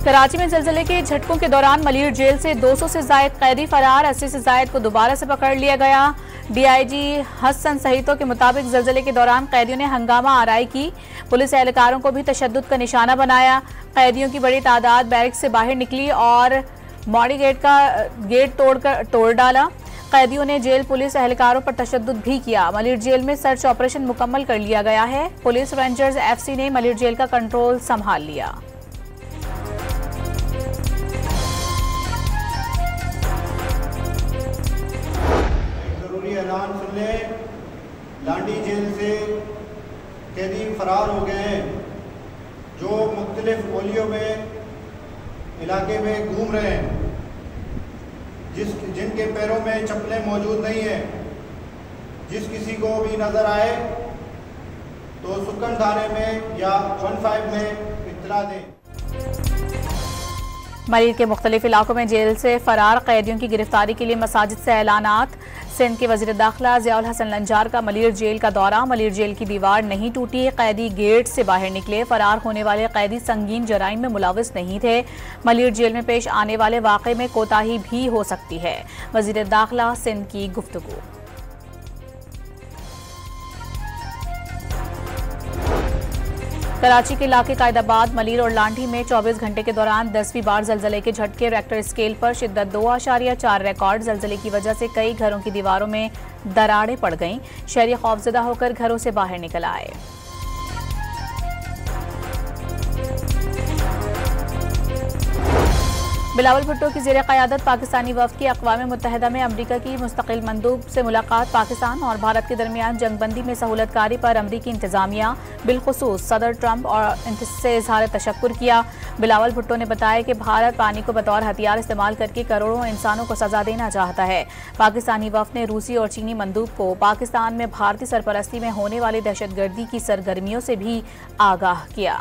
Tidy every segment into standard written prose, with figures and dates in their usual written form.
कराची में ज़लज़ले के झटकों के दौरान मलीर जेल से 200 से जायद कैदी फरार, 80 से जायद को दोबारा से पकड़ लिया गया। डीआईजी हसन सहीतों के मुताबिक ज़लज़ले के दौरान कैदियों ने हंगामा आराई की, पुलिस एहलकारों को भी तशद्दुद का निशाना बनाया। कैदियों की बड़ी तादाद बैरिक से बाहर निकली और मॉडी गेट का गेट तोड़ डाला। कैदियों ने जेल पुलिस एहलकारों पर तशद्दुद भी किया। मलीर जेल में सर्च ऑपरेशन मुकम्मल कर लिया गया है। पुलिस रेंजर्स एफसी ने मलीर जेल का कंट्रोल संभाल लिया। ऐलान सुन ले, लांडी जेल से कैदी फरार हो गए हैं जो मुख्तलिफ ओलियों में इलाके में घूम रहे हैं, जिनके पैरों में चप्पलें मौजूद नहीं हैं। जिस किसी को भी नज़र आए तो सुकन थाने में या 15 में इत्तला दें। मलीर के मुख्तलिफ इलाकों में जेल से फरार कैदियों की गिरफ्तारी के लिए मसाजिद से ऐलानात। सिंध के वज़ीर दाखिला ज़ियाउल हसन लंजार का मलीर जेल का दौरा, मलीर जेल की दीवार नहीं टूटी, कैदी गेट से बाहर निकले। फरार होने वाले कैदी संगीन जराइम में मुलविस नहीं थे। मलीर जेल में पेश आने वाले वाक़े में कोताही भी हो सकती है। वज़ीर दाखिला सिंध की गुफ्तगू। कराची के इलाके कायदाबाद, मलीर और लांडी में 24 घंटे के दौरान 10वीं बार ज़लज़ले के झटके। रेक्टर स्केल पर शिद्दत 2.4 रिकॉर्ड। ज़लज़ले की वजह से कई घरों की दीवारों में दरारें पड़ गईं। शहरी खौफजदा होकर घरों से बाहर निकल आए। बिलावल भुट्टो की ज़ेरे क़यादत पाकिस्तानी वफ़द की अक़वाम मुत्तहिदा में अमरीका की मुस्तक़िल मंदूब से मुलाकात। पाकिस्तान और भारत के दरमियान जंगबंदी में सहूलतकारी पर अमरीकी इंतज़ामिया बिलखुसूस सदर ट्रंप और से इज़हार तशक्कुर किया। बिलावल भुट्टो ने बताया कि भारत पानी को बतौर हथियार इस्तेमाल करके करोड़ों इंसानों को सज़ा देना चाहता है। पाकिस्तानी वफ़द ने रूसी और चीनी मंदूब को पाकिस्तान में भारतीय सरपरस्ती में होने वाली दहशतगर्दी की सरगर्मियों से भी आगाह किया।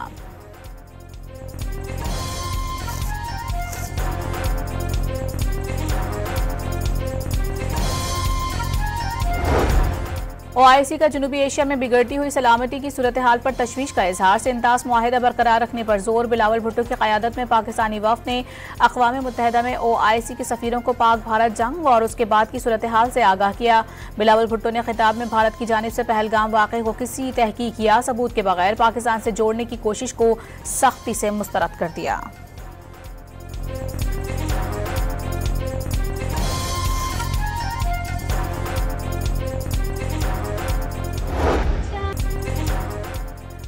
OIC का जनूबी एशिया में बिगड़ती हुई सलामती की सूरत हाल पर तशवीश का इजहार। सिंतास मुआहिदा बरकरार रखने पर जोर। बिलावल भुट्टो की क़यादत में पाकिस्तानी वफ़द ने अक़वाम मुत्तहिदा में OIC के सफ़ीरों को पाक भारत जंग और उसके बाद की सूरत हाल से आगाह किया। बिलावल भुट्टो ने खिताब में भारत की जानिब से पहलगाम वाक़े को किसी तहकीक या सबूत के बगैर पाकिस्तान से जोड़ने की कोशिश को सख्ती से मुस्तरद कर दिया।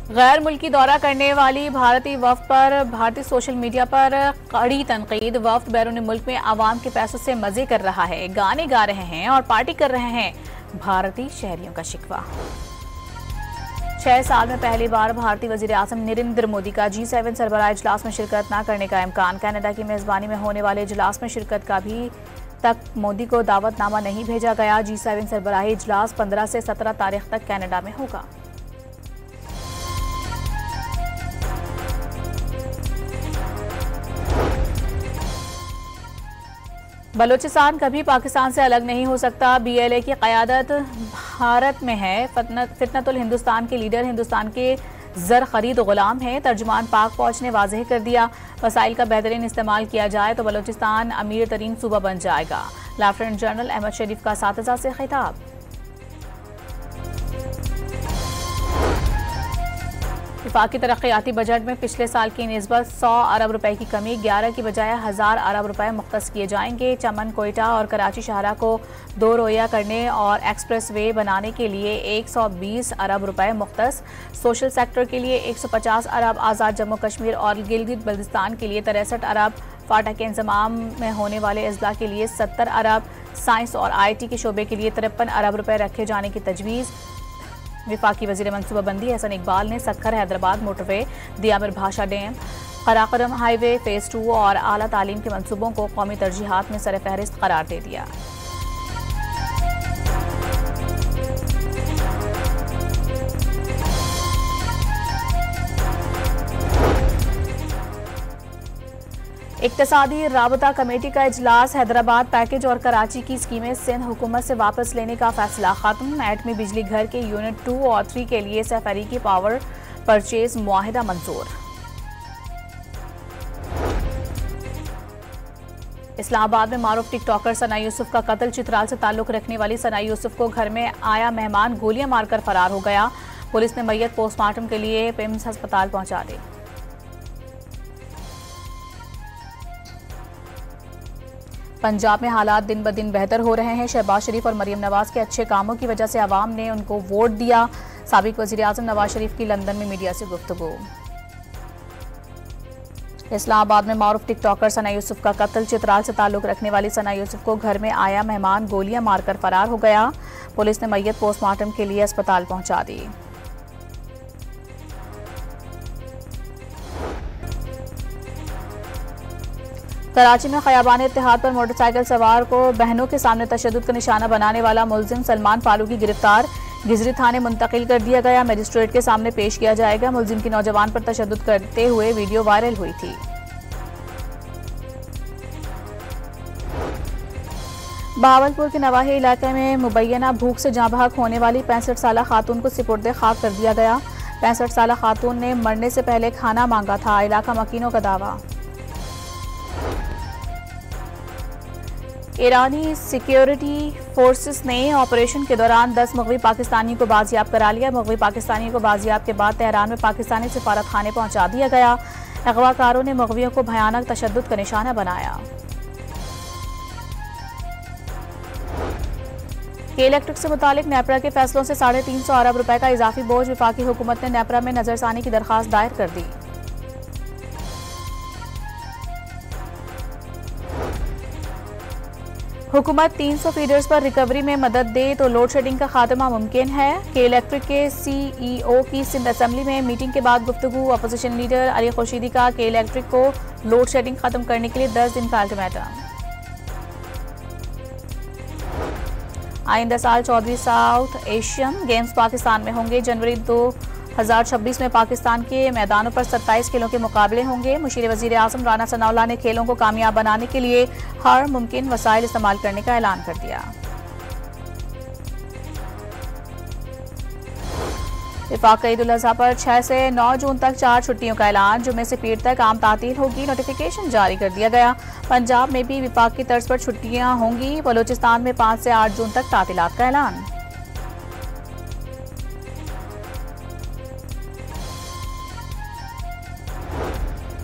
गैर मुल्की दौरा करने वाली भारतीय वफ़द पर भारतीय सोशल मीडिया पर कड़ी तनकीद। वफ़द बैरून मुल्क में आवाम के पैसों से मजे कर रहा है, गाने गा रहे हैं और पार्टी कर रहे हैं, भारतीय शहरियों का शिकवा। 6 साल में पहली बार भारतीय वज़ीर आज़म नरेंद्र मोदी का G7 सरबराह इजलास में शिरकत न करने का इम्कान। कनाडा की मेज़बानी में होने वाले इजलास में शिरकत का भी तक मोदी को दावतनामा नहीं भेजा गया। G7 सरबराही इजलास 15 से 17 तारीख तक कनाडा में होगा। बलूचिस्तान कभी पाकिस्तान से अलग नहीं हो सकता। BLA की क़यादत भारत में है। फितनतुल हिंदुस्तान के लीडर हिंदुस्तान के ज़र खरीद गुलाम है। तर्जुमान पाक फौज ने वाज़ेह कर दिया, वसाइल का बेहतरीन इस्तेमाल किया जाए तो बलूचिस्तान अमीर तरीन सूबा बन जाएगा। लेफ्टिनेंट जनरल अहमद शरीफ का साथिज़ा से खिताब। वफाकी तरक्याती बजट में पिछले साल की निस्बत 100 अरब रुपए की कमी, 11 की बजाय 1000 अरब रुपए मुख्तस किए जाएंगे। चमन, कोयटा और कराची शाहरा को 2 रोया करने और एक्सप्रेस वे बनाने के लिए 120 अरब रुपए मुख्तस। सोशल सेक्टर के लिए 150 अरब, आज़ाद जम्मू कश्मीर और गिलगित बल्तिस्तान के लिए 63 अरब, फाटा के इंतजाम में होने वाले अजला के लिए 70 अरब, साइंस और IT के शोबे के लिए 53 अरब रुपए रखे जाने की तजवीज़। विफाकी वज़ीर मनसूबाबंदी हसन इकबाल ने सक्खर हैदराबाद मोटरवे, दियामिर भाषा डैम, कराकरम हाईवे फ़ेज़ 2 और आला तालीम के मनसूबों को कौमी तरजीहात में सरफ़हरिस्त करार दे दिया। इक्तिसादी राबता कमेटी का इजलास। हैदराबाद पैकेज और कराची की स्कीमें सिंध हुकूमत से वापस लेने का फैसला खत्म। एटमी बिजली घर के यूनिट 2 और 3 के लिए सफरीकी पावर परचेज मुआहिदा मंजूर। इस्लामाबाद में मारूफ टिकटॉकर सना यूसुफ का कत्ल। चित्राल से ताल्लुक रखने वाली सना यूसुफ को घर में आया मेहमान गोलियां मारकर फरार हो गया। पुलिस ने मैयत पोस्टमार्टम के लिए पिम्स अस्पताल पहुंचा दी। पंजाब में हालात दिन ब दिन बेहतर हो रहे हैं। शहबाज शरीफ और मरीम नवाज के अच्छे कामों की वजह से अवाम ने उनको वोट दिया। साबिक वज़ीर आज़म नवाज शरीफ की लंदन में मीडिया से गुफ्तगू। इस्लामाबाद में मारूफ टिकटॉकर सना यूसुफ का कत्ल। चित्राल से ताल्लुक रखने वाली सना यूसुफ को घर में आया मेहमान गोलियां मारकर फरार हो गया। पुलिस ने मैयत पोस्टमार्टम के लिए अस्पताल पहुंचा दी। कराची में खयाबान इत्तेहाद पर मोटरसाइकिल सवार को बहनों के सामने तशद्दुद का निशाना बनाने वाला मुलजिम सलमान फारूकी गिरफ्तार। गिजरी थाने मुंतकिल कर दिया गया। मजिस्ट्रेट के सामने पेश किया जाएगा। मुलजिम की नौजवान पर तशद्दुद करते हुए वीडियो वायरल हुई थी। बहावलपुर के नवाही इलाके में मुबैना भूख से जाँ बहक होने वाली 65 साला खातून को सिपुर्दे खाक कर दिया गया। 65 साला खातून ने मरने से पहले खाना मांगा था। इलाका मकीनों का दावा। ईरानी सिक्योरिटी फोर्सेस ने ऑपरेशन के दौरान 10 मगवी पाकिस्तानी को बाजियाब करा लिया। मगवी पाकिस्तानी को बाजियाब के बाद तेहरान में पाकिस्तानी सिफारत खाने पहुंचा दिया गया। अगवाकारों ने मगवियों को भयानक तशद्दुद का निशाना बनाया। के इलेक्ट्रिक से मुतालिक नेपरा के फैसलों से 350 अरब रुपए का इजाफी बोझ। वफाकी हुकूमत ने नेपरा में नजरसानी की दरखास्त दायर कर दी। हुकूमत 300 फीडर्स पर रिकवरी में मदद दे तो लोड शेडिंग का खात्मा मुमकिन है। के इलेक्ट्रिक के सीईओ की सिंध असेंबली में मीटिंग के बाद गुफ्तगू। अपोजिशन लीडर अली खुर्शीदी का के इलेक्ट्रिक को लोड शेडिंग खत्म करने के लिए 10 दिन का अल्टीमेटम। आइंदा साल 14वीं साउथ एशियन गेम्स पाकिस्तान में होंगे। जनवरी 2026 में पाकिस्तान के मैदानों पर 27 खेलों के मुकाबले होंगे। मुशीर वज़ीर आज़म राना सनाउल्लाह ने खेलों को कामयाब बनाने के लिए हर मुमकिन वसाइल इस्तेमाल करने का ऐलान कर दिया। वफाक ईद उल अज़हा पर 6 से 9 जून तक 4 छुट्टियों का ऐलान। जुमे से पीर तक आम तातील होगी। नोटिफिकेशन जारी कर दिया गया। पंजाब में भी विफाक की तर्ज पर छुट्टियां होंगी। बलोचिस्तान में 5 से 8 जून तक तातीलात का ऐलान।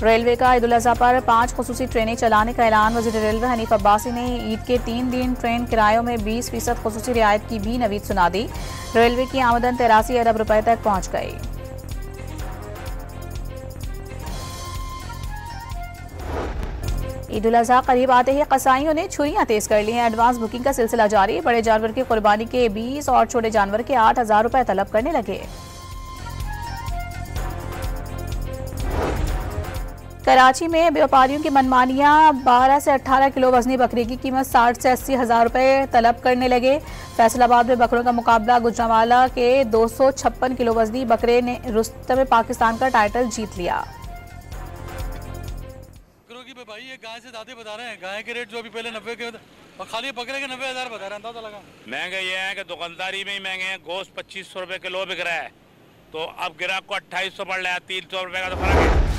रेलवे का ईद उल अज़हा पर 5 खुसूसी ट्रेनें चलाने का ऐलान। वज़ीर रेलवे हनीफ अब्बासी ने ईद के 3 दिन ट्रेन किरायों में 20% खुसूसी रियायत की भी नवीद सुना दी। रेलवे की आमदन 83 अरब रुपए तक पहुंच गई। ईद उल अज़हा करीब आते ही कसाईयों ने छुरियां तेज कर ली हैं। एडवांस बुकिंग का सिलसिला जारी। बड़े जानवर की कुर्बानी के 20 और छोटे जानवर के 8,000 रुपए तलब करने लगे। कराची में व्यापारियों की मनमानियां। 12 से 18 किलो वजनी बकरी की कीमत 60 से 80 हज़ार रुपए तलब करने लगे। फैसलाबाद में बकरों का मुकाबला। गुजरांवाला के 256 किलो वजनी बकरे ने रुस्तम पाकिस्तान का टाइटल जीत लिया। भाई ये गाय से ज्यादा बता रहे हैं। गाय के रेट जो अभी पहले 90 के और खाली बकरे के 90,000 बता रहे हैं। अंदाजा लगा। महंगे ये है कि दुकानदारी में ही महंगे हैं। गोश्त 2500 रुपए किलो बिक रहा है तो अब ग्राहक को 2800 पड़ रहा है। 300 रुपए का तो फर्क है।